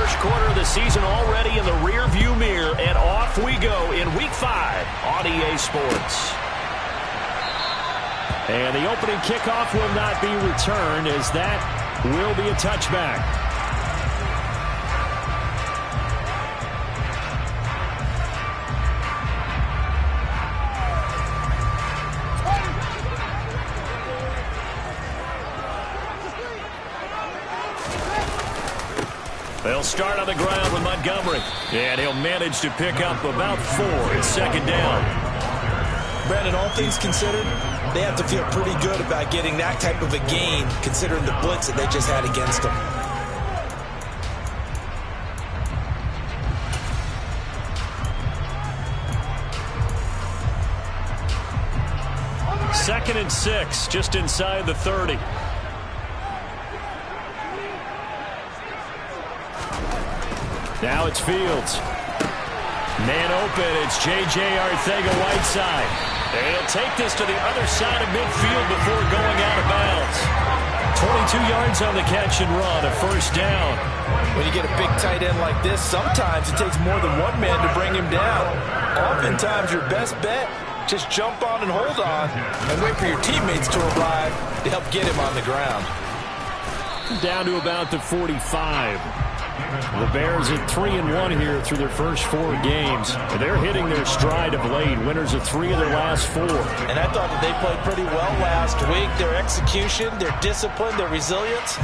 first quarter of the season already in the rear-view mirror, and off we go in Week 5 on EA Sports. And the opening kickoff will not be returned, as that will be a touchback. They'll start on the ground with Montgomery. And he'll manage to pick up about 4. It's second down. Brandon, all things considered, they have to feel pretty good about getting that type of a gain, considering the blitz that they just had against them. Second and 6, just inside the 30. Now it's Fields. Man open, it's J.J. Arcega-Whiteside. And he'll take this to the other side of midfield before going out of bounds. 22 yards on the catch and run, a first down. When you get a big tight end like this, sometimes it takes more than one man to bring him down. Oftentimes, your best bet, just jump on and hold on and wait for your teammates to arrive to help get him on the ground. Down to about the 45. The Bears at 3-1 here through their first 4 games. They're hitting their stride of late. Winners of 3 of their last 4. And I thought that they played pretty well last week. Their execution, their discipline, their resilience,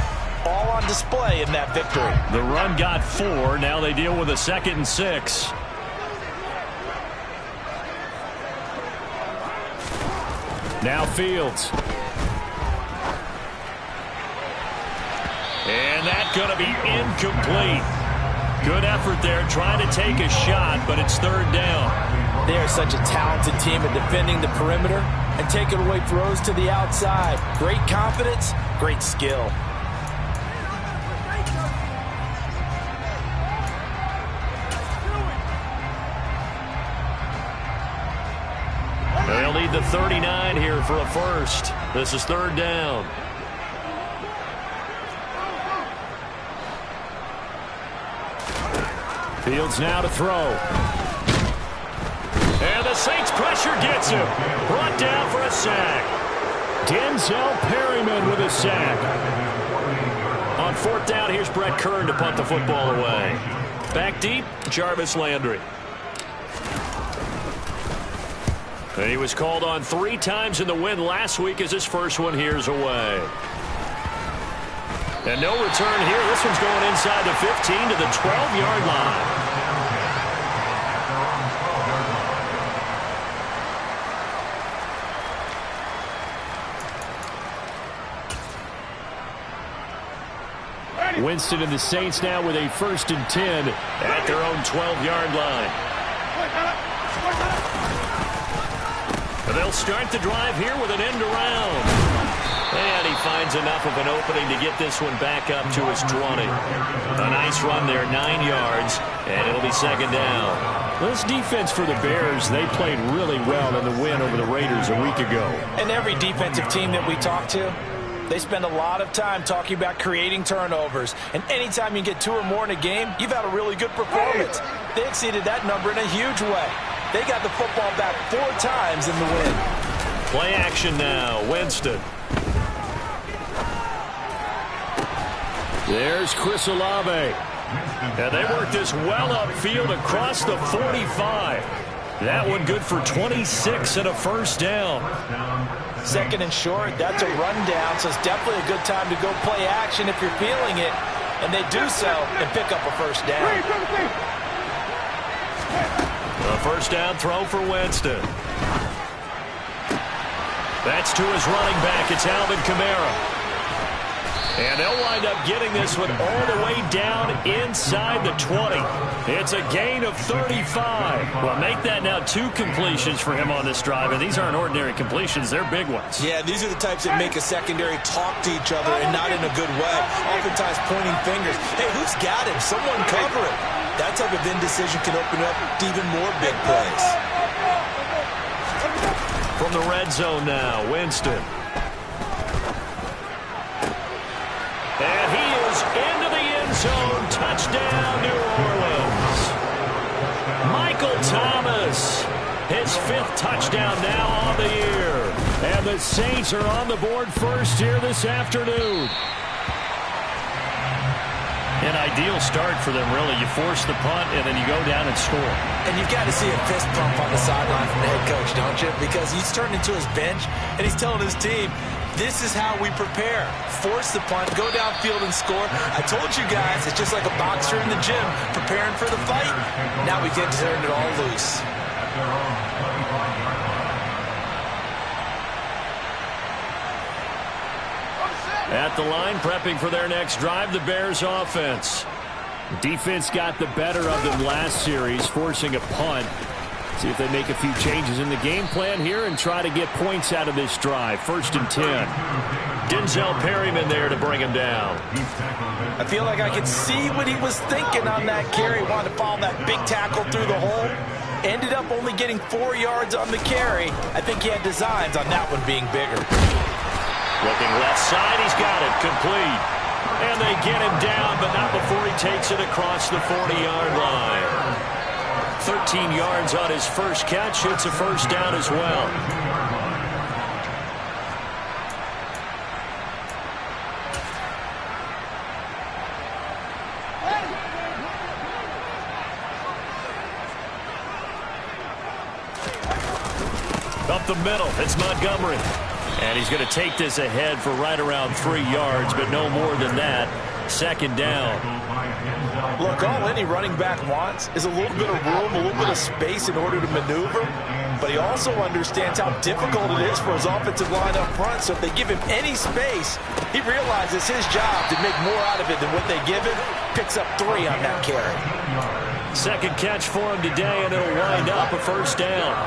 all on display in that victory. The run got 4. Now they deal with a 2nd and 6. Now Fields. And that's going to be incomplete. Good effort there, trying to take a shot, but it's third down. They are such a talented team at defending the perimeter and taking away throws to the outside. Great confidence, great skill. They'll need the 39 here for a first. This is third down. Fields now to throw. And the Saints pressure gets him. Brought down for a sack. Denzel Perryman with a sack. On fourth down, here's Brett Kern to punt the football away. Back deep, Jarvis Landry. And he was called on 3 times in the win last week as his first one here's away. And no return here. This one's going inside the 15 to the 12-yard line. Winston and the Saints now with a 1st and 10 at their own 12-yard line. But they'll start the drive here with an end around. And he finds enough of an opening to get this one back up to his 20. A nice run there, 9 yards, and it'll be second down. This defense for the Bears, they played really well in the win over the Raiders a week ago. And every defensive team that we talk to, they spend a lot of time talking about creating turnovers. And anytime you get 2 or more in a game, you've had a really good performance. They exceeded that number in a huge way. They got the football back 4 times in the win. Play action now, Winston. There's Chris Olave. And they work this well upfield across the 45. That one good for 26 and a first down. Second and short, that's a rundown, so it's definitely a good time to go play action if you're feeling it. And they do so and pick up a first down. A first down throw for Winston. That's to his running back. It's Alvin Kamara. And they'll wind up getting this one all the way down inside the 20. It's a gain of 35. Well, make that now 2 completions for him on this drive. And these aren't ordinary completions. They're big ones. Yeah, these are the types that make a secondary talk to each other and not in a good way. Oftentimes pointing fingers. Hey, who's got him? Someone cover it. That type of indecision can open up to even more big plays. From the red zone now, Winston. And he is into the end zone, Touchdown, New Orleans. Michael Thomas, his 5th touchdown now on the year. And the Saints are on the board first here this afternoon. An ideal start for them, really. You force the punt, and then you go down and score. And you've got to see a fist pump on the sideline from the head coach, don't you? Because he's turned into his bench, and he's telling his team, this is how we prepare. Force the punt, go downfield and score. I told you guys, it's just like a boxer in the gym preparing for the fight. Now we get to turn it all loose. At the line, prepping for their next drive, the Bears offense. Defense got the better of them last series, forcing a punt. See if they make a few changes in the game plan here and try to get points out of this drive. 1st and 10. Denzel Perryman there to bring him down. I feel like I could see what he was thinking on that carry. Wanted to follow that big tackle through the hole. Ended up only getting 4 yards on the carry. I think he had designs on that one being bigger. Looking left side, he's got it, complete. And they get him down, but not before he takes it across the 40-yard line. 13 yards on his first catch, hits a first down as well. Up the middle, it's Montgomery. And he's going to take this ahead for right around 3 yards, but no more than that. 2nd down. Look, all any running back wants is a little bit of room, a little bit of space in order to maneuver. But he also understands how difficult it is for his offensive line up front. So if they give him any space, he realizes his job to make more out of it than what they give him. Picks up 3 on that carry. 2nd catch for him today, and it'll wind up a first down.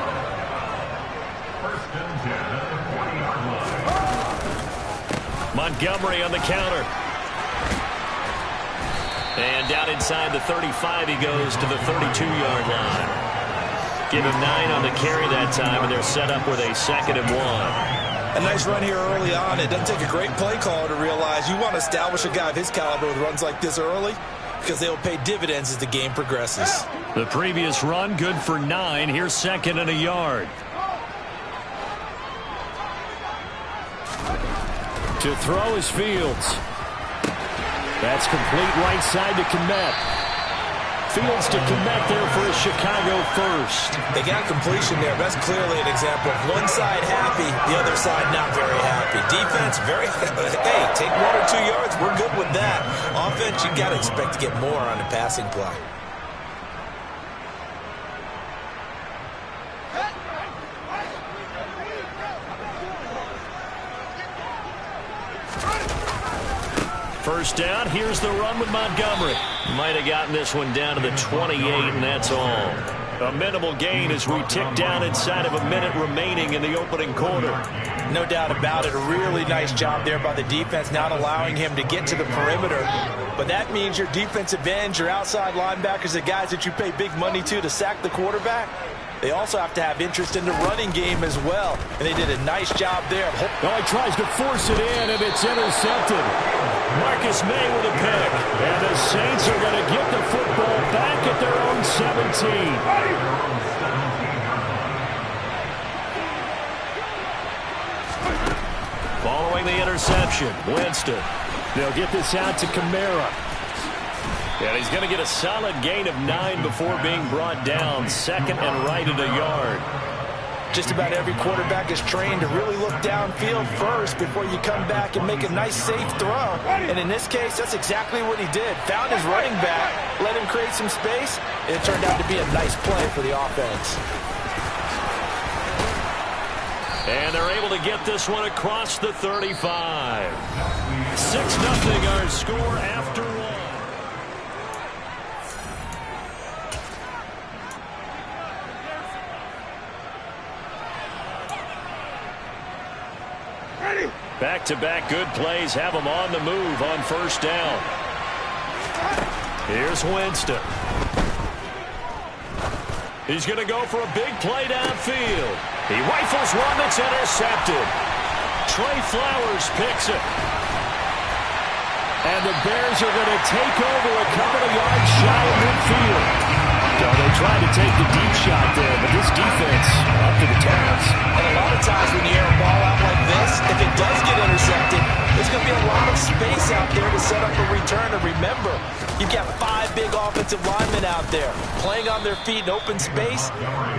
Montgomery on the counter. And down inside the 35, he goes to the 32-yard line. Give him 9 on the carry that time, and they're set up with a 2nd and 1. A nice run here early on. It doesn't take a great play caller to realize you want to establish a guy of his caliber with runs like this early because they'll pay dividends as the game progresses. The previous run, good for 9. Here's 2nd and a yard. To throw is Fields. That's complete right side to Kmet. Fields to Kmet there for a Chicago first. They got completion there. That's clearly an example of one side happy, the other side not very happy. Defense, very, hey, take 1 or 2 yards. We're good with that. Offense, you got to expect to get more on a passing play. First down, here's the run with Montgomery. Might have gotten this one down to the 28, and that's all. A minimal gain as we tick down inside of a minute remaining in the opening quarter. No doubt about it. A really nice job there by the defense, not allowing him to get to the perimeter. But that means your defensive ends, your outside linebackers, the guys that you pay big money to sack the quarterback, they also have to have interest in the running game as well. And they did a nice job there. Well, he tries to force it in, and it's intercepted. Marcus May with a pick. And the Saints are going to get the football back at their own 17. Following the interception, Winston. They'll get this out to Kamara. And he's going to get a solid gain of 9 before being brought down. 2nd and right at a yard. Just about every quarterback is trained to really look downfield first before you come back and make a nice, safe throw. And in this case, that's exactly what he did. Found his running back, let him create some space, and it turned out to be a nice play for the offense. And they're able to get this one across the 35. 6-0 our score after 1. Back-to-back good plays have them on the move on first down. Here's Winston. He's going to go for a big play downfield. He rifles one that's intercepted. Trey Flowers picks it. And the Bears are going to take over a couple of yards shy of midfield. So they tried to take the deep shot there, but this defense up to the task. And a lot of times when you air a ball out like this, if it does get intercepted, there's going to be a lot of space out there to set up a return. And remember, you've got 5 big offensive linemen out there playing on their feet in open space.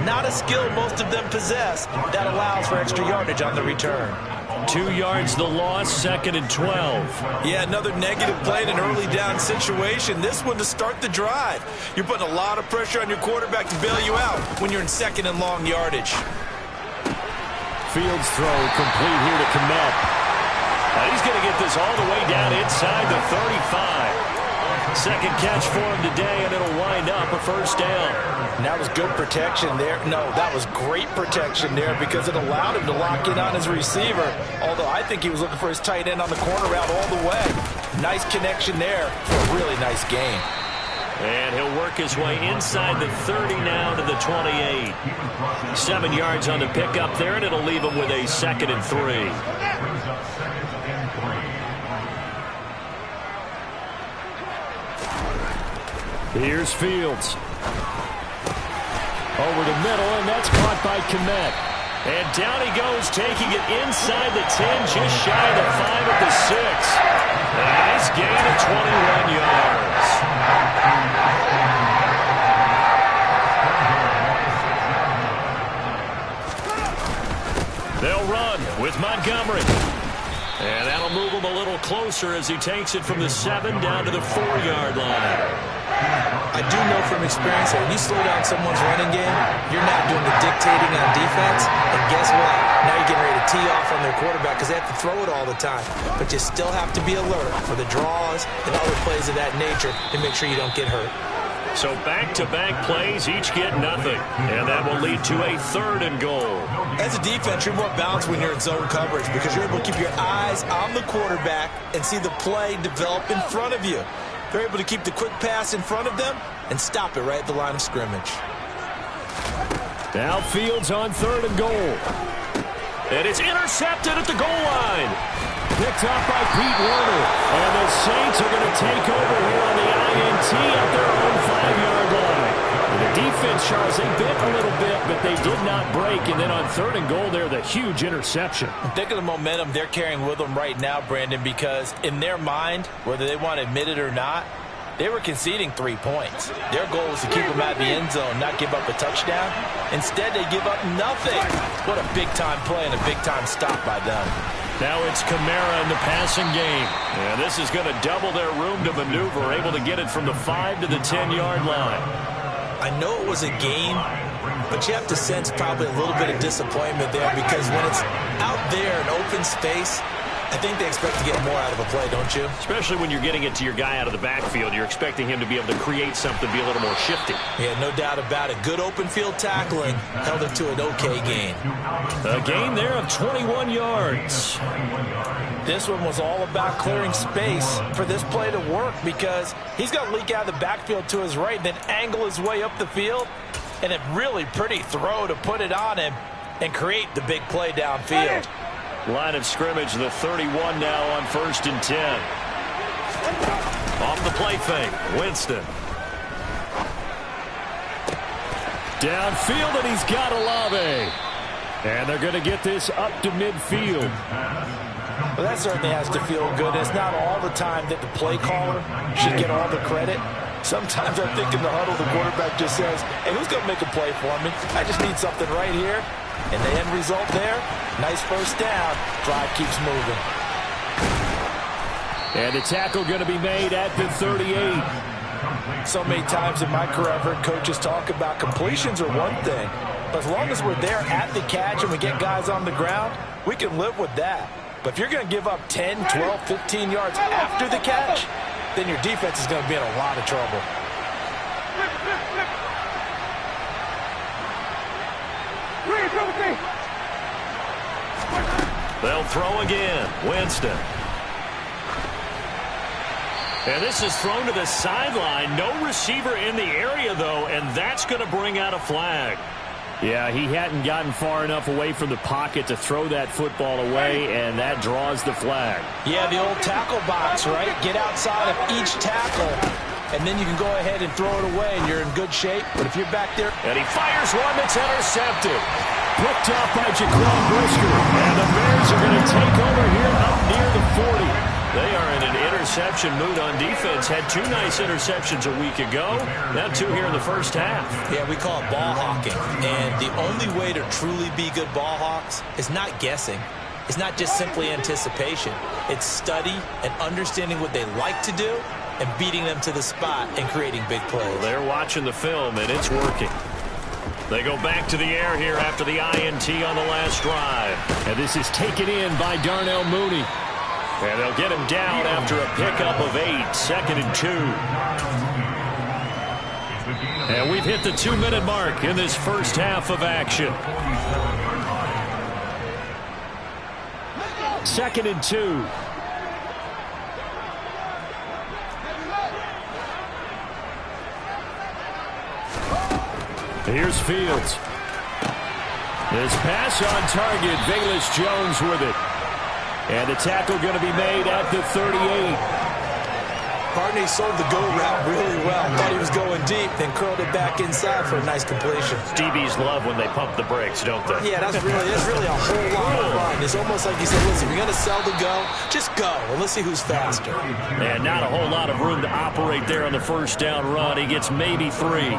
Not a skill most of them possess that allows for extra yardage on the return. 2 yards the loss, 2nd and 12. Yeah, another negative play in an early down situation. This one to start the drive. You're putting a lot of pressure on your quarterback to bail you out when you're in 2nd and long yardage. Fields throw complete here to Kmet. He's going to get this all the way down inside the 35. Second catch for him today, and it'll wind up a first down. And that was good protection there. No, that was great protection there because it allowed him to lock in on his receiver, although I think he was looking for his tight end on the corner route all the way. Nice connection there for a really nice game. And he'll work his way inside the 30 now to the 28. 7 yards on the pickup there, and it'll leave him with a 2nd and 3. Here's Fields. Over the middle, and that's caught by Kmet. And down he goes, taking it inside the 10, just shy of the 5 at the 6. A nice gain of 21 yards. They'll run with Montgomery. And that'll move him a little closer as he takes it from the 7 down to the 4-yard line. I do know from experience that when you slow down someone's running game, you're not doing the dictating on defense. And guess what? Now you're getting ready to tee off on their quarterback because they have to throw it all the time. But you still have to be alert for the draws and other plays of that nature to make sure you don't get hurt. So back-to-back plays, each get nothing. And that will lead to a 3rd and goal. As a defense, you're more balanced when you're in zone coverage because you're able to keep your eyes on the quarterback and see the play develop in front of you. They're able to keep the quick pass in front of them and stop it right at the line of scrimmage. Now Fields on 3rd and goal. And it's intercepted at the goal line. Picked up by Pete Werner. And the Saints are going to take over here on the INT at their own 5-yard line. And the defense, Charles, they bit a little bit, but they did not break. And then on 3rd and goal there, the huge interception. Think of the momentum they're carrying with them right now, Brandon, because in their mind, whether they want to admit it or not, they were conceding 3 points. Their goal was to keep them out of the end zone, not give up a touchdown. Instead, they give up nothing. What a big-time play and a big-time stop by them. Now it's Kamara in the passing game. And this is going to double their room to maneuver, able to get it from the 5 to the 10-yard line. I know it was a game, but you have to sense probably a little bit of disappointment there because when it's out there in open space, I think they expect to get more out of a play, don't you? Especially when you're getting it to your guy out of the backfield. You're expecting him to be able to create something, be a little more shifty. Yeah, no doubt about it. Good open field tackling held it to an okay gain. A gain there of 21 yards. This one was all about clearing space for this play to work because he's got to leak out of the backfield to his right, then angle his way up the field, and a really pretty throw to put it on him and create the big play downfield. Line of scrimmage, the 31 now on 1st and 10. Off the play fake, Winston. Downfield, and he's got Olave. And they're going to get this up to midfield. Well, that certainly has to feel good. It's not all the time that the play caller should get all the credit. Sometimes I think in the huddle, the quarterback just says, hey, who's going to make a play for me? I just need something right here. And the end result there, nice first down. Drive keeps moving. And the tackle going to be made at the 38. So many times in my career, I've heard coaches talk about completions are one thing. But as long as we're there at the catch and we get guys on the ground, we can live with that. But if you're going to give up 10, 12, 15 yards after the catch, then your defense is going to be in a lot of trouble. They'll throw again. Winston. And this is thrown to the sideline. No receiver in the area, though, and that's going to bring out a flag. Yeah, he hadn't gotten far enough away from the pocket to throw that football away, and that draws the flag. Yeah, the old tackle box, right? Get outside of each tackle, and then you can go ahead and throw it away, and you're in good shape. But if you're back there... And he fires one that's intercepted. Picked off by Jaquan Brisker. And the Bears are going to take over here up near the 40. They are in an interception mood on defense. Had 2 nice interceptions a week ago. Now 2 here in the first half. Yeah, we call it ball hawking. And the only way to truly be good ball hawks is not guessing. It's not just simply anticipation. It's study and understanding what they like to do and beating them to the spot and creating big plays. Well, they're watching the film, and it's working. They go back to the air here after the INT on the last drive. And this is taken in by Darnell Mooney. And they'll get him down after a pickup of 8, 2nd and 2. And we've hit the 2-minute mark in this first half of action. 2nd and 2. Here's Fields. His pass on target. Velus Jones with it. And the tackle going to be made at the 38. Barney sold the go route really well. Thought he was going deep, then curled it back inside for a nice completion. DBs love when they pump the brakes, don't they? Yeah, that's really a whole lot of fun. It's almost like you said, listen, if you're going to sell the go, just go, and let's see who's faster. And not a whole lot of room to operate there on the first down run. He gets maybe 3.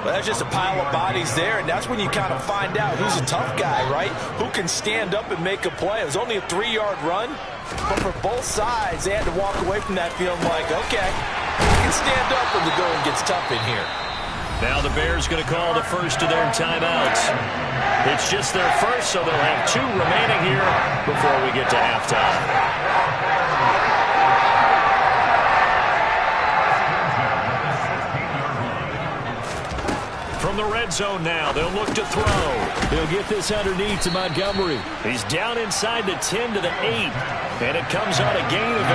Well, that's just a pile of bodies there, and that's when you kind of find out who's a tough guy, right? Who can stand up and make a play. It was only a 3-yard run, but for both sides, they had to walk away from that feeling like, okay, you can stand up when the going gets tough in here. Now the Bears going to call the first of their timeouts. It's just their first, so they'll have 2 remaining here before we get to halftime. From the red zone now, they'll look to throw. They'll get this underneath to Montgomery. He's down inside the 10 to the 8, and it comes on a gain of 8.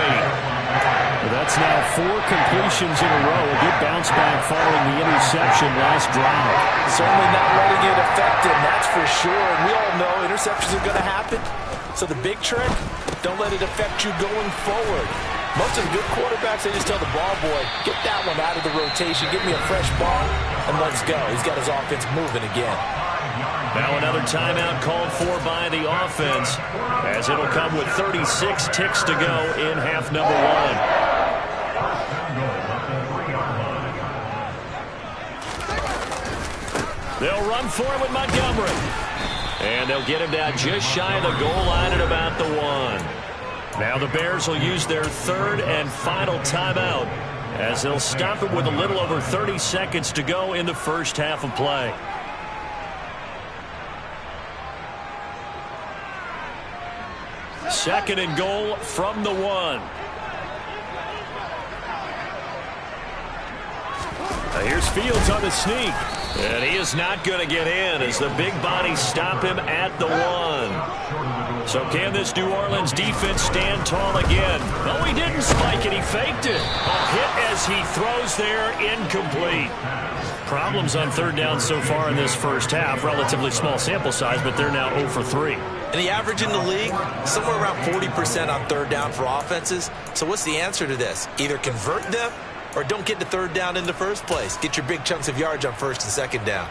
Well, that's now 4 completions in a row. A good bounce back following the interception last drive. Certainly not letting it affect him, that's for sure. And we all know interceptions are going to happen. So the big trick, don't let it affect you going forward. Most of the good quarterbacks, they just tell the ball boy, get that one out of the rotation, give me a fresh ball, and let's go. He's got his offense moving again. Now another timeout called for by the offense, as it'll come with 36 ticks to go in half number 1. They'll run for it with Montgomery. And they'll get him down just shy of the goal line at about the 1. Now the Bears will use their 3rd and final timeout, as they'll stop it with a little over 30 seconds to go in the first half of play. Second and goal from the 1. Here's Fields on the sneak. And he is not going to get in as the big bodies stop him at the 1. So can this New Orleans defense stand tall again? No, he didn't spike it. He faked it. A hit as he throws there, incomplete. Problems on 3rd down so far in this first half. Relatively small sample size, but they're now 0 for 3. And the average in the league, somewhere around 40% on 3rd down for offenses. So what's the answer to this? Either convert them or don't get to 3rd down in the first place. Get your big chunks of yards on 1st and 2nd down.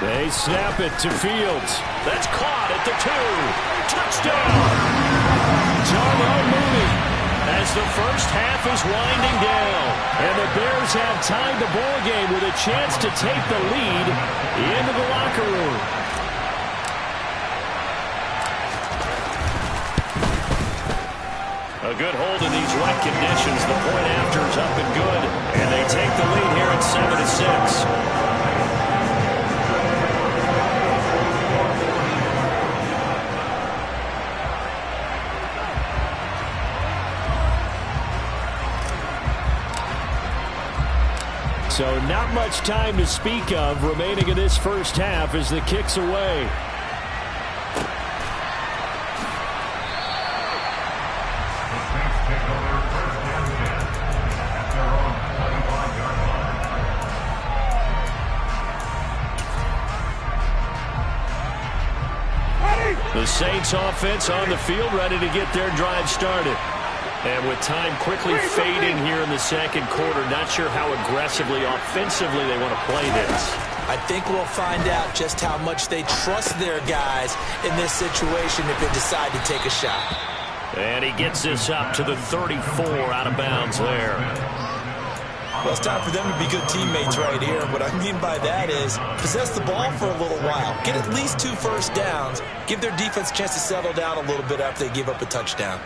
They snap it to Fields. That's caught at the 2. Touchdown! Darnell Mooney. As the first half is winding down. And the Bears have tied the ball game with a chance to take the lead into the locker room. A good hold in these wet conditions. The point after is up and good. And they take the lead here at 7-6. So not much time to speak of remaining in this first half as the kick's away. The Saints offense on the field, ready to get their drive started. And with time quickly fading here in the second quarter, not sure how aggressively, offensively they want to play this. I think we'll find out just how much they trust their guys in this situation if they decide to take a shot. And he gets this up to the 34 out of bounds there. Well, it's time for them to be good teammates right here. What I mean by that is possess the ball for a little while. Get at least 2 first downs. Give their defense a chance to settle down a little bit after they give up a touchdown.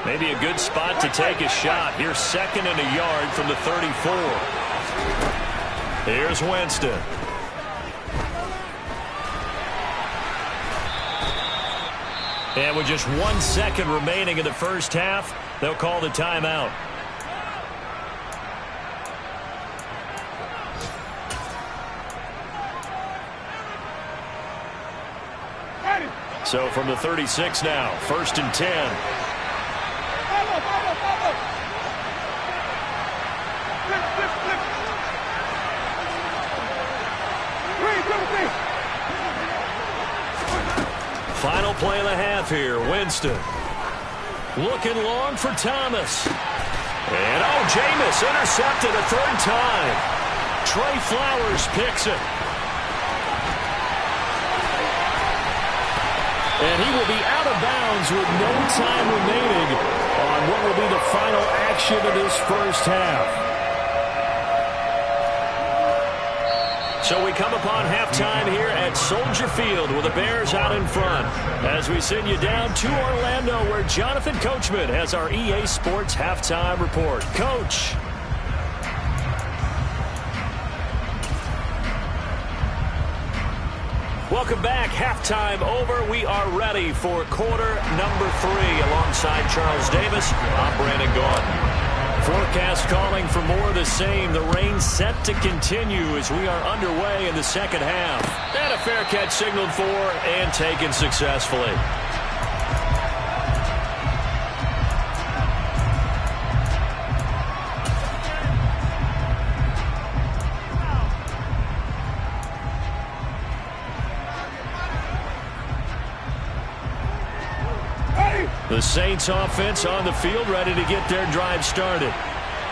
Maybe a good spot to take a shot. Here's 2nd and a yard from the 34. Here's Winston. And with just 1 second remaining in the first half, they'll call the timeout. So from the 36 now, 1st and 10. Final play of the half here. Winston looking long for Thomas. And Jameis intercepted a 3rd time. Trey Flowers picks it. And he will be out of bounds with no time remaining on what will be the final action of this first half. So we come upon halftime here at Soldier Field with the Bears out in front as we send you down to Orlando where Jonathan Coachman has our EA Sports halftime report. Coach. Welcome back. Halftime over. We are ready for quarter number 3 alongside Charles Davis. I'm Brandon Gaudin. Forecast calling for more of the same. The rain set to continue as we are underway in the second half. And a fair catch signaled for and taken successfully. The Saints offense on the field ready to get their drive started.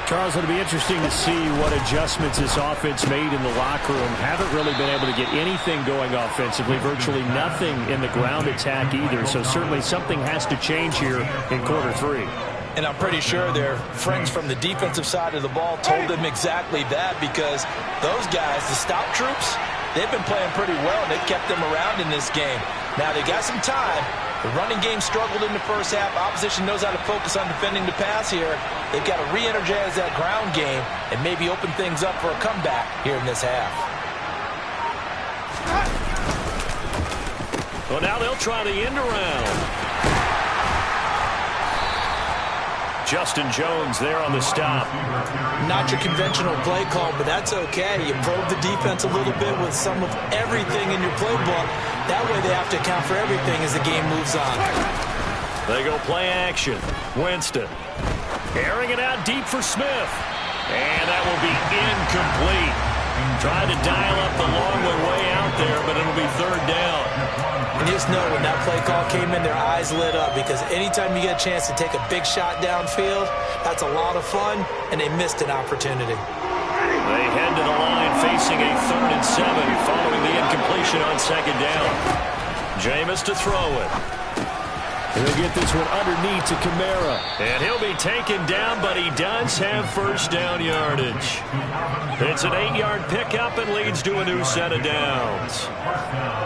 Charles, it'll be interesting to see what adjustments this offense made in the locker room. Haven't really been able to get anything going offensively, virtually nothing in the ground attack either. So certainly something has to change here in quarter 3. And I'm pretty sure their friends from the defensive side of the ball told them exactly that, because those guys, the stop troops, they've been playing pretty well. They've kept them around in this game. Now they got some time. The running game struggled in the first half. Opposition knows how to focus on defending the pass here. They've got to re-energize that ground game and maybe open things up for a comeback here in this half. Well, now they'll try the end around. Justin Jones there on the stop. Not your conventional play call, but that's okay. You probe the defense a little bit with some of everything in your playbook. That way they have to account for everything as the game moves on. They go play action. Winston airing it out deep for Smith. And that will be incomplete. Trying to dial up the long way out there, but it'll be 3rd down. And just know when that play call came in, their eyes lit up, because anytime you get a chance to take a big shot downfield, that's a lot of fun, and they missed an opportunity. They head to the line facing a 3rd and 7 following the incompletion on 2nd down. Jameis to throw it. And they'll get this one underneath to Kamara. And he'll be taken down, but he does have 1st down yardage. It's an 8-yard pickup and leads to a new set of downs.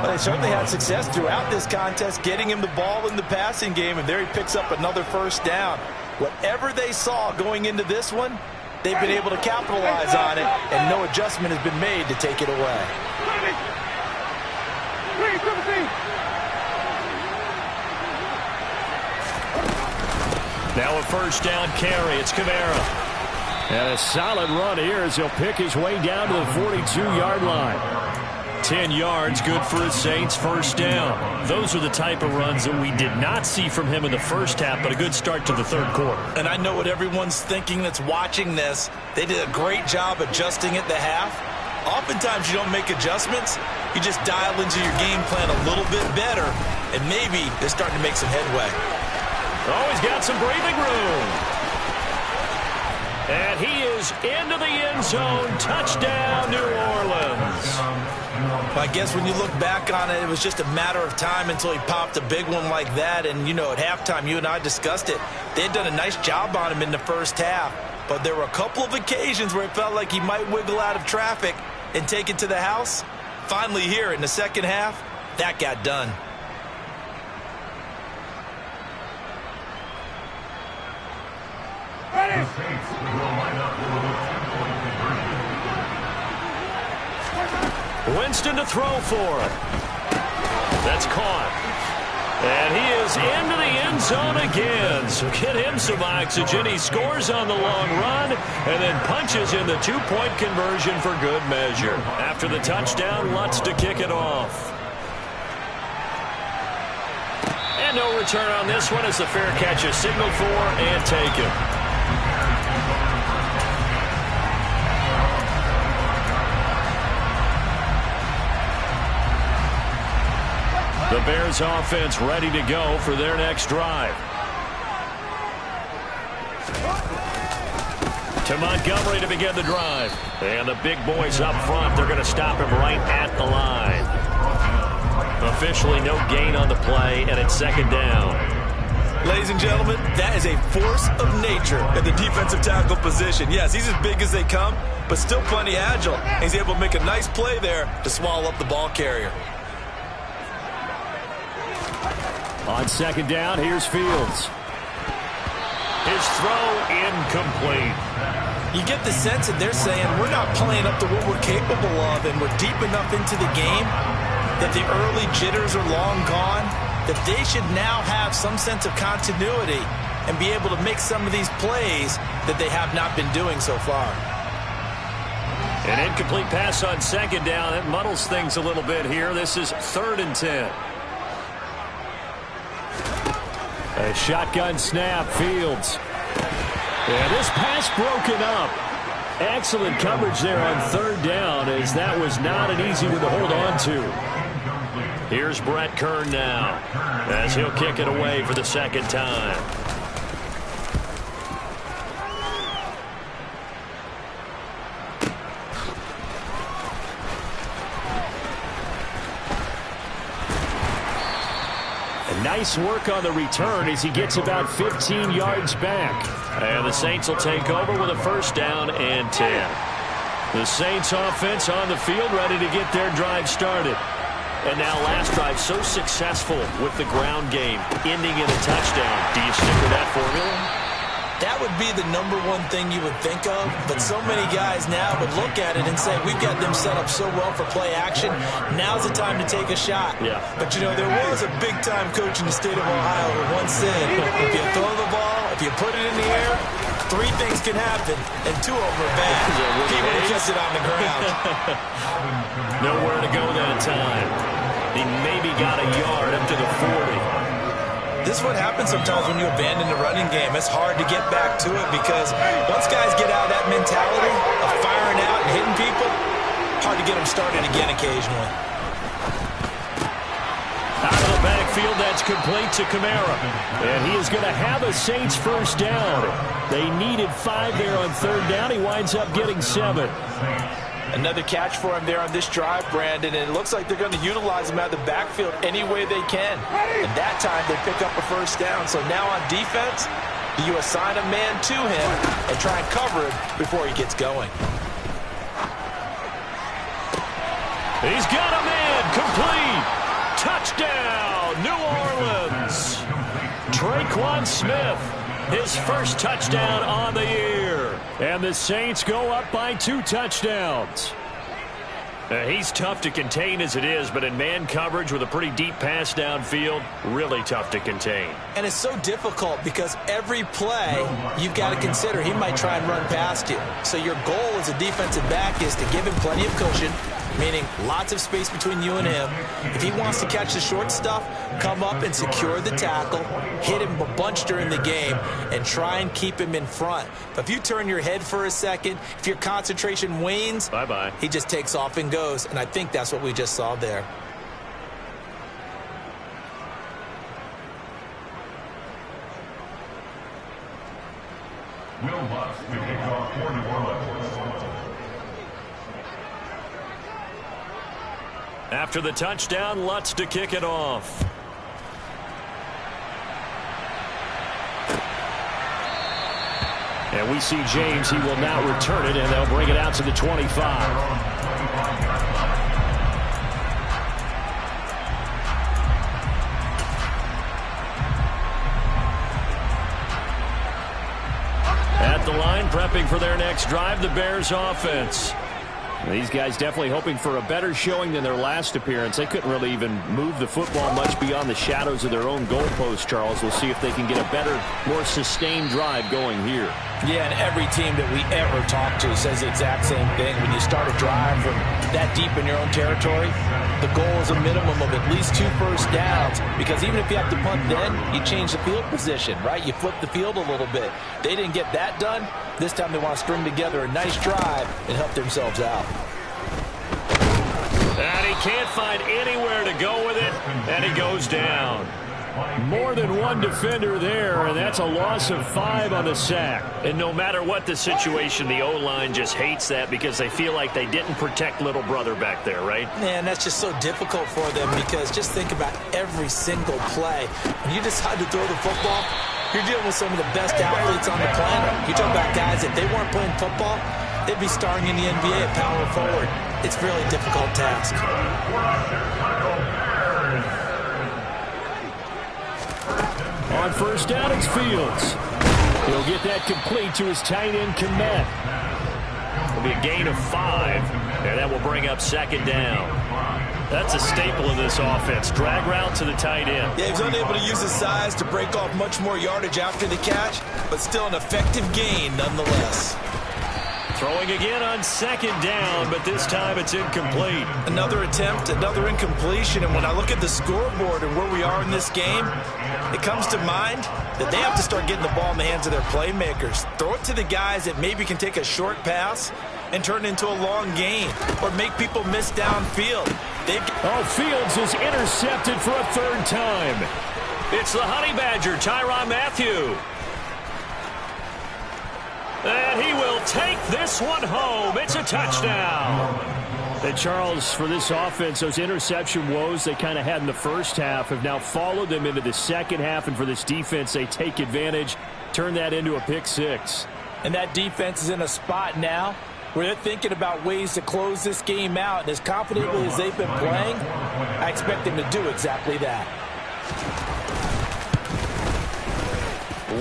Well, they certainly had success throughout this contest, getting him the ball in the passing game, and there he picks up another 1st down. Whatever they saw going into this one, they've been able to capitalize on it, and no adjustment has been made to take it away. Now a 1st down carry. It's Kamara. And a solid run here as he'll pick his way down to the 42-yard line. 10 yards, good for his Saints, first down. Those are the type of runs that we did not see from him in the first half, but a good start to the third quarter. And I know what everyone's thinking that's watching this. They did a great job adjusting at the half. Oftentimes you don't make adjustments. You just dial into your game plan a little bit better, and maybe they're starting to make some headway. Oh, he's got some breathing room. And he is into the end zone. Touchdown, New Orleans. I guess when you look back on it, it was just a matter of time until he popped a big one like that. And, you know, at halftime, you and I discussed it. They had done a nice job on him in the first half. But there were a couple of occasions where it felt like he might wiggle out of traffic and take it to the house. Finally here in the second half, that got done. Winston to throw for it. That's caught. And he is into the end zone again. So get him some oxygen. He scores on the long run and then punches in the two-point conversion for good measure. After the touchdown, Lutz to kick it off. And no return on this one as the fair catch is signaled for and taken. The Bears offense ready to go for their next drive. To Montgomery to begin the drive. And the big boys up front, they're going to stop him right at the line. Officially no gain on the play, and it's second down. Ladies and gentlemen, that is a force of nature at the defensive tackle position. Yes, he's as big as they come, but still plenty agile. He's able to make a nice play there to swallow up the ball carrier. On second down, here's Fields. His throw incomplete. You get the sense that they're saying we're not playing up to what we're capable of, and we're deep enough into the game that the early jitters are long gone, that they should now have some sense of continuity and be able to make some of these plays that they have not been doing so far. An incomplete pass on second down. That muddles things a little bit here. This is 3rd and 10. A shotgun snap, Fields. And this pass broken up. Excellent coverage there on 3rd down, as that was not an easy one to hold on to. Here's Brett Kern now, as he'll kick it away for the second time. Nice work on the return as he gets about 15 yards back. And the Saints will take over with a first down and 10. The Saints offense on the field ready to get their drive started. And now last drive so successful with the ground game, ending in a touchdown. Do you stick with that formula? That would be the number one thing you would think of, but so many guys now would look at it and say, we've got them set up so well for play action, now's the time to take a shot. Yeah. But, you know, there was a big-time coach in the state of Ohio who once said, if you throw the ball, if you put it in the air, 3 things can happen, and 2 of them are bad. He would have kept it on the ground. Nowhere to go that time. He maybe got a yard up to the 40. This is what happens sometimes when you abandon the running game. It's hard to get back to it because once guys get out of that mentality of firing out and hitting people, hard to get them started again occasionally. Out of the backfield, that's complete to Kamara. And he is going to have a Saints first down. They needed 5 there on 3rd down. He winds up getting 7. Another catch for him there on this drive, Brandon, and it looks like they're going to utilize him out of the backfield any way they can. And that time they pick up a first down. So now on defense, you assign a man to him and try and cover him before he gets going. He's got a man, complete. Touchdown, New Orleans. Traquan Smith, his first touchdown on the year. And the Saints go up by 2 touchdowns. He's tough to contain as it is, but in man coverage with a pretty deep pass downfield, really tough to contain. And it's so difficult because every play you've got to consider he might try and run past you. So your goal as a defensive back is to give him plenty of cushion, meaning lots of space between you and him. If he wants to catch the short stuff, come up and secure the tackle, hit him a bunch during the game, and try and keep him in front. But if you turn your head for a second, if your concentration wanes, bye-bye. He just takes off and goes, and I think that's what we just saw there. Will Lutz to kick off for New Orleans. After the touchdown, Lutz to kick it off. And we see James. He will now return it, and they'll bring it out to the 25. At the line, prepping for their next drive, the Bears offense. These guys definitely hoping for a better showing than their last appearance. They couldn't really even move the football much beyond the shadows of their own goalpost, Charles. We'll see if they can get a better, more sustained drive going here. Yeah, and every team that we ever talk to says the exact same thing. When you start a drive from that deep in your own territory, the goal is a minimum of at least 2 first downs, because even if you have to punt then, you change the field position, right? You flip the field a little bit. They didn't get that done. This time they want to string together a nice drive and help themselves out. And he can't find anywhere to go with it, and he goes down. More than one defender there, and that's a loss of 5 on the sack. And no matter what the situation, the O-line just hates that because they feel like they didn't protect little brother back there, right? Man, that's just so difficult for them, because just think about every single play. When you decide to throw the football, you're dealing with some of the best athletes on the planet. You talk about guys, if they weren't playing football, they'd be starring in the NBA at power forward. It's a really difficult task. On first down, it's Fields. He'll get that complete to his tight end, Kmet. It'll be a gain of 5, and that will bring up second down. That's a staple of this offense. Drag route to the tight end. Yeah, he's unable to use his size to break off much more yardage after the catch, but still an effective gain nonetheless. Throwing again on second down, but this time it's incomplete. Another attempt, another incompletion, and when I look at the scoreboard and where we are in this game, it comes to mind that they have to start getting the ball in the hands of their playmakers. Throw it to the guys that maybe can take a short pass and turn it into a long gain, or make people miss downfield. Fields is intercepted for a 3rd time. It's the Honey Badger, Tyrann Mathieu. And he will take this one home. It's a touchdown. And Charles, for this offense, those interception woes they kind of had in the first half have now followed them into the second half. And for this defense, they take advantage, turn that into a pick 6. And that defense is in a spot now where they're thinking about ways to close this game out. And as confidently as they've been playing, I expect them to do exactly that.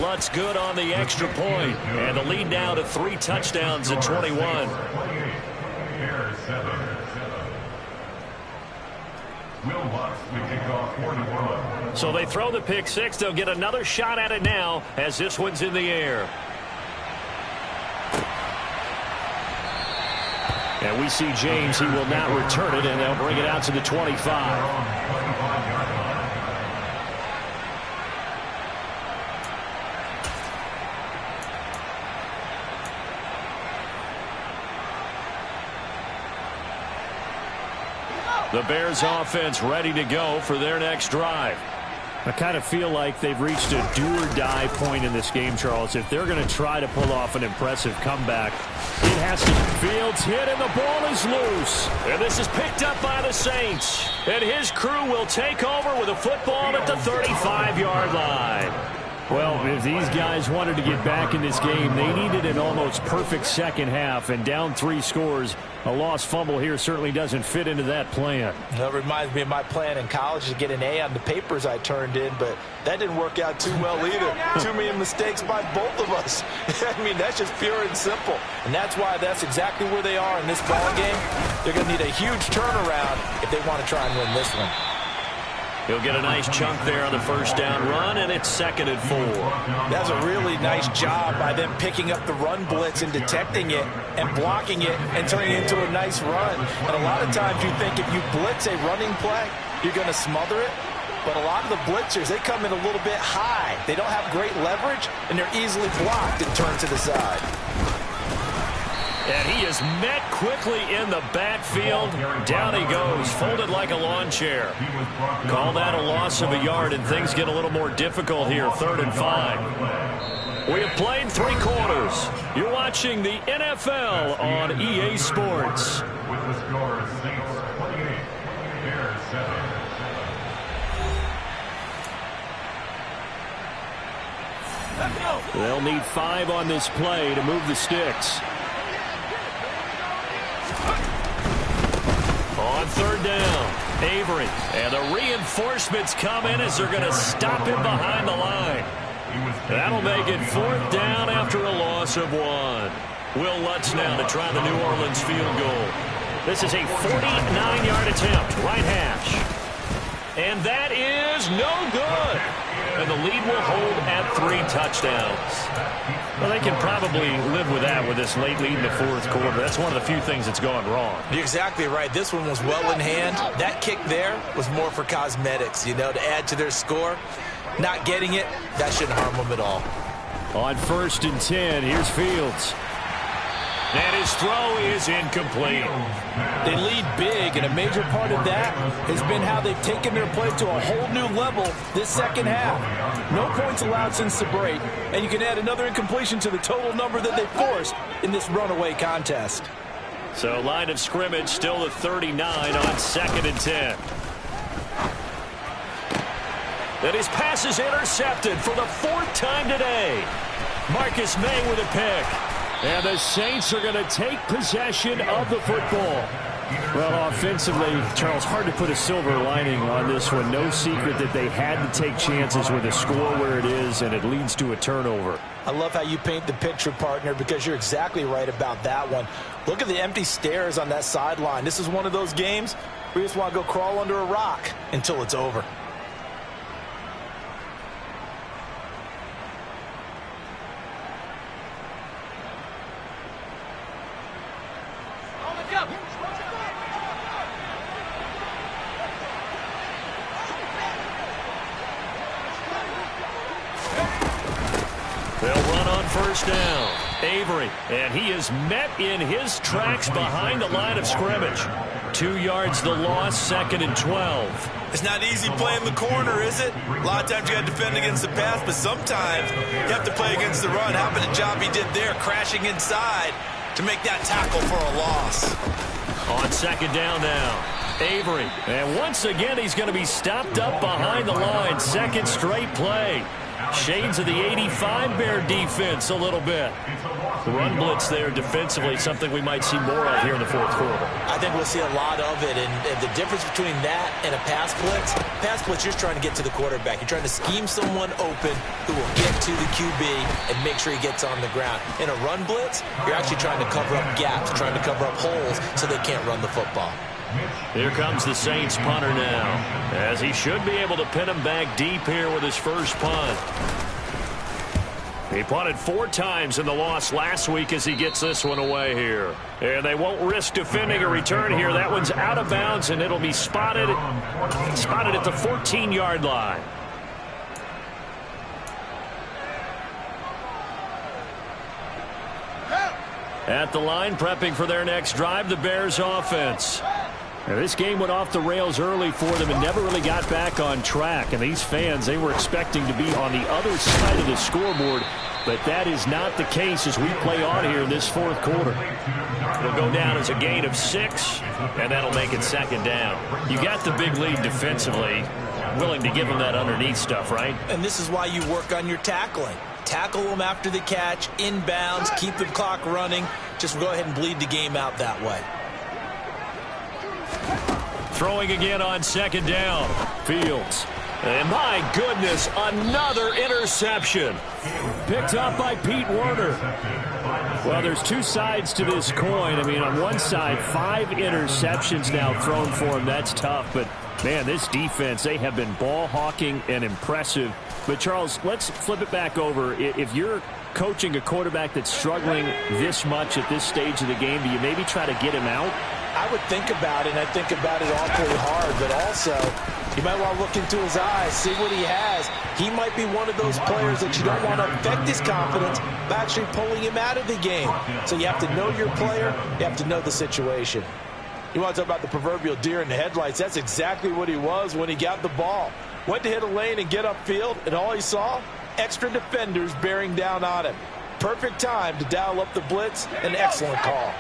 Lutz good on the extra point, and the lead now to 3 touchdowns at 21. So they throw the pick 6. They'll get another shot at it now as this one's in the air. And we see James. He will now return it, and they'll bring it out to the 25. The Bears offense ready to go for their next drive. I kind of feel like they've reached a do-or-die point in this game, Charles. If they're going to try to pull off an impressive comeback, it has to be. Fields hit, and the ball is loose. And this is picked up by the Saints. And his crew will take over with a football at the 35-yard line. Well, if these guys wanted to get back in this game, they needed an almost perfect second half, and down 3 scores. A lost fumble here certainly doesn't fit into that plan. That reminds me of my plan in college to get an A on the papers I turned in, but that didn't work out too well either. Too many mistakes by both of us. I mean, that's just pure and simple. And that's why that's exactly where they are in this ball game. They're going to need a huge turnaround if they want to try and win this one. He'll get a nice chunk there on the first down run, and it's 2nd and 4. That's a really nice job by them picking up the run blitz and detecting it and blocking it and turning it into a nice run. And a lot of times you think if you blitz a running play, you're going to smother it. But a lot of the blitzers, they come in a little bit high. They don't have great leverage, and they're easily blocked and turned to the side. And he is met quickly in the backfield. Down he goes, folded like a lawn chair. Call that a loss of a yard, and things get a little more difficult here, 3rd and 5. We have played 3 quarters. You're watching the NFL on EA Sports. With the score, Saints 28, Bears 7. They'll need 5 on this play to move the sticks. On 3rd down, Avery. And the reinforcements come in as they're going to stop him behind the line. That'll make it 4th down after a loss of 1. Will Lutz now to try the New Orleans field goal. This is a 49-yard attempt, right hash. And that is no good. And the lead will hold at 3 touchdowns. Well, they can probably live with that with this late lead in the 4th quarter. That's one of the few things that's gone wrong. You're exactly right. This one was well in hand. That kick there was more for cosmetics, to add to their score. Not getting it, that shouldn't harm them at all. On 1st and 10, here's Fields. And his throw is incomplete. They lead big, and a major part of that has been how they've taken their play to a whole new level this second half. No points allowed since the break, and you can add another incompletion to the total number that they forced in this runaway contest. So line of scrimmage still at 39 on 2nd and 10. And his pass is intercepted for the 4th time today. Marcus May with a pick. And the Saints are going to take possession of the football. Well, offensively, Charles, hard to put a silver lining on this one. No secret that they had to take chances with a score where it is, and it leads to a turnover. I love how you paint the picture, partner, because you're exactly right about that one. Look at the empty stares on that sideline. This is one of those games where you just want to go crawl under a rock until it's over. They'll run on 1st down. Avery, and he is met in his tracks behind the line of scrimmage. 2 yards the loss, 2nd and 12. It's not easy playing the corner, is it? A lot of times you got to defend against the pass, but sometimes you have to play against the run. How about the job he did there, crashing inside to make that tackle for a loss? On 2nd down now, Avery. And once again, he's going to be stopped up behind the line. 2nd straight play. Shades of the 85 Bear defense a little bit. The run blitz there defensively, something we might see more of here in the 4th quarter. I think we'll see a lot of it, and the difference between that and a pass blitz, you're just trying to get to the quarterback. You're trying to scheme someone open who will get to the QB and make sure he gets on the ground. In a run blitz, you're actually trying to cover up gaps, trying to cover up holes so they can't run the football. Here comes the Saints punter now, as he should be able to pin him back deep here with his first punt. He punted 4 times in the loss last week as he gets this one away here. And they won't risk defending a return here. That one's out of bounds, and it'll be spotted at the 14-yard line. At the line, prepping for their next drive, the Bears offense. Now, this game went off the rails early for them and never really got back on track. And these fans, they were expecting to be on the other side of the scoreboard. But that is not the case as we play on here in this 4th quarter. It'll go down as a gain of 6, and that'll make it 2nd down. You got the big lead defensively. willing to give them that underneath stuff, right? And this is why you work on your tackling. Tackle them after the catch, inbounds, keep the clock running. Just go ahead and bleed the game out that way. Throwing again on second down. Fields. And my goodness, another interception. Picked up by Pete Werner. Well, there's two sides to this coin. I mean, on one side, 5 interceptions now thrown for him. That's tough. But, man, this defense, they have been ball hawking and impressive. But, Charles, let's flip it back over. If you're coaching a quarterback that's struggling this much at this stage of the game, do you maybe try to get him out? I would think about it, and I think about it awfully hard. But also, you might want to look into his eyes, see what he has. He might be one of those players that you don't want to affect his confidence by actually pulling him out of the game. So you have to know your player. You have to know the situation. You want to talk about the proverbial deer in the headlights. That's exactly what he was when he got the ball. Went to hit a lane and get upfield, and all he saw, extra defenders bearing down on him. Perfect time to dial up the blitz. An excellent call.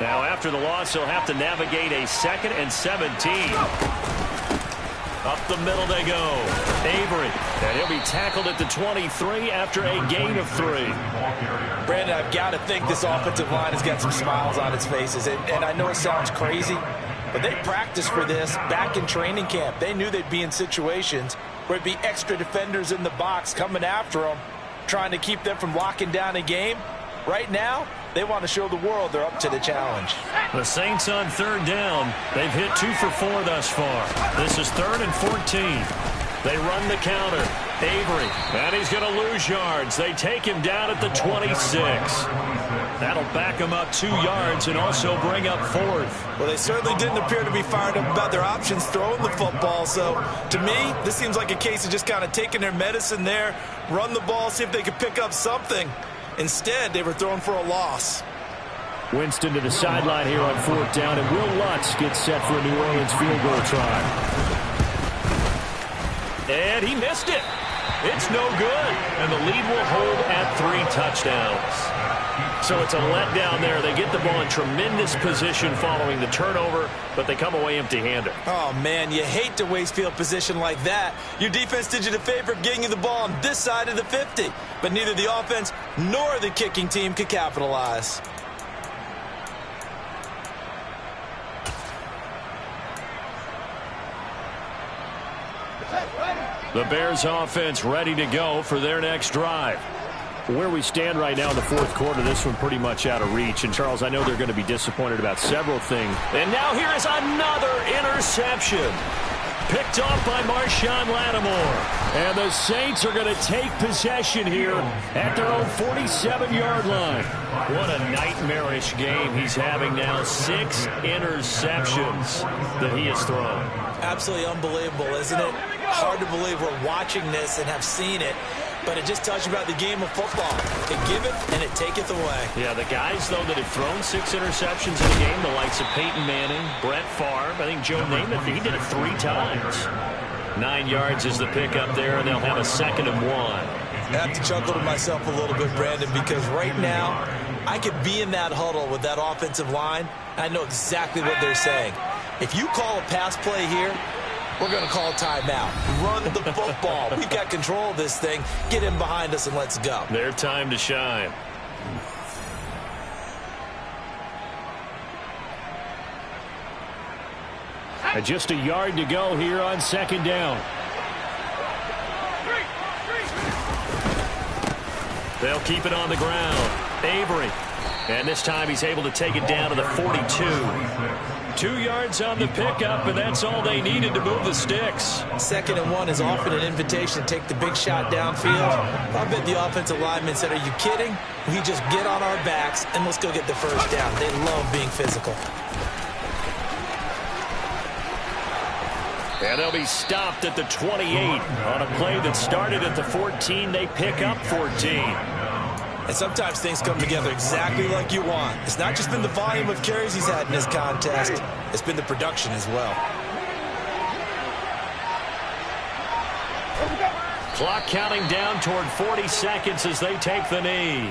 Now, after the loss, he'll have to navigate a 2nd and 17. Up the middle they go. Avery. And he'll be tackled at the 23 after a gain of 3. Brandon, I've got to think this offensive line has got some smiles on its faces. And I know it sounds crazy, but they practiced for this back in training camp. They knew they'd be in situations where it'd be extra defenders in the box coming after them, trying to keep them from locking down a game. Right now, they want to show the world they're up to the challenge. The Saints on 3rd down. They've hit 2 for 4 thus far. This is 3rd and 14. They run the counter. Avery. And he's going to lose yards. They take him down at the 26. That'll back him up 2 yards and also bring up 4th. Well, they certainly didn't appear to be fired up about their options throwing the football. So, to me, this seems like a case of just kind of taking their medicine there, run the ball, see if they could pick up something. Instead, they were thrown for a loss. Winston to the sideline here on 4th down, and Will Lutz gets set for a New Orleans field goal try. And he missed it. It's no good. And the lead will hold at 3 touchdowns. So it's a letdown there. They get the ball in tremendous position following the turnover, but they come away empty-handed. Oh, man, you hate to waste field position like that. Your defense did you the favor of getting you the ball on this side of the 50, but neither the offense nor the kicking team could capitalize. The Bears offense ready to go for their next drive. Where we stand right now in the 4th quarter, this one pretty much out of reach. And, Charles, I know they're going to be disappointed about several things. And now here is another interception. Picked off by Marshawn Lattimore. And the Saints are going to take possession here at their own 47-yard line. What a nightmarish game he's having now. 6 interceptions that he has thrown. Absolutely unbelievable, isn't it? Hard to believe we're watching this and have seen it. But it just tells you about the game of football. It giveth and it taketh away. Yeah, the guys, though, that have thrown 6 interceptions in a game, the likes of Peyton Manning, Brett Favre, I think Joe Namath, he did it 3 times. 9 yards is the pickup there, and they'll have a 2nd and 1. I have to chuckle to myself a little bit, Brandon, because right now I could be in that huddle with that offensive line. I know exactly what they're saying. If you call a pass play here, we're going to call timeout. Run the football. We've got control of this thing. Get in behind us and let's go. Their time to shine. And just a yard to go here on 2nd down. They'll keep it on the ground. Avery. And this time he's able to take it down to the 42. 2 yards on the pickup, and that's all they needed to move the sticks. 2nd and 1 is often an invitation to take the big shot downfield. I bet the offensive lineman said, are you kidding? We just get on our backs and let's go get the first down. They love being physical. And they'll be stopped at the 28 on a play that started at the 14. They pick up 14. And sometimes things come together exactly like you want. It's not just been the volume of carries he's had in this contest. It's been the production as well. Clock counting down toward 40 seconds as they take the knee.